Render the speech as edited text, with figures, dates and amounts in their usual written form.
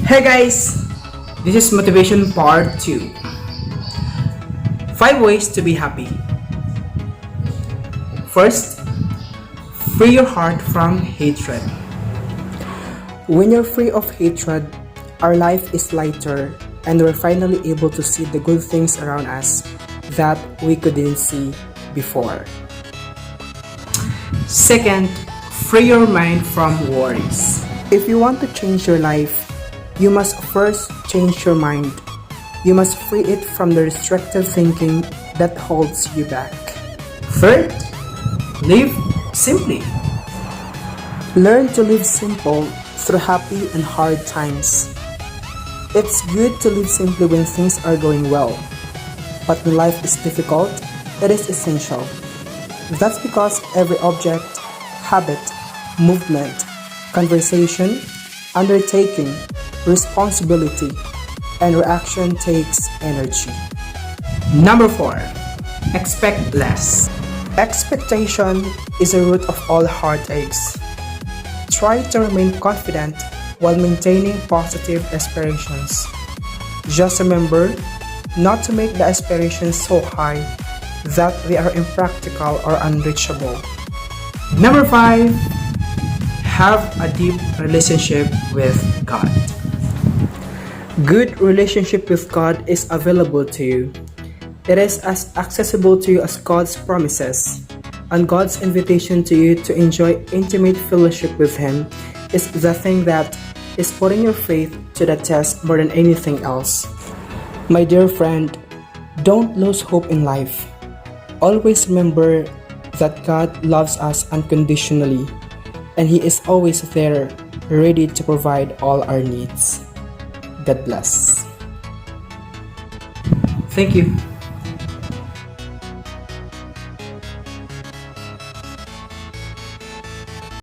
Hey guys, this is motivation part 2. 5 ways to be happy. First, free your heart from hatred. When you're free of hatred, our life is lighter and we're finally able to see the good things around us that we couldn't see before. Second, free your mind from worries. If you want to change your life, you must first change your mind. You must free it from the restrictive thinking that holds you back. Third, live simply. Learn to live simple through happy and hard times. It's good to live simply when things are going well, but when life is difficult, it is essential. That's because every object, habit, movement, conversation, undertaking, responsibility, and reaction takes energy. Number 4, expect less. Expectation is the root of all heartaches. Try to remain confident while maintaining positive aspirations. Just remember not to make the aspirations so high that they are impractical or unreachable. Number 5, have a deep relationship with God. Good relationship with God is available to you. It is as accessible to you as God's promises, and God's invitation to you to enjoy intimate fellowship with Him is the thing that is putting your faith to the test more than anything else. My dear friend, don't lose hope in life. Always remember that God loves us unconditionally, and He is always there, ready to provide all our needs. God bless. Thank you.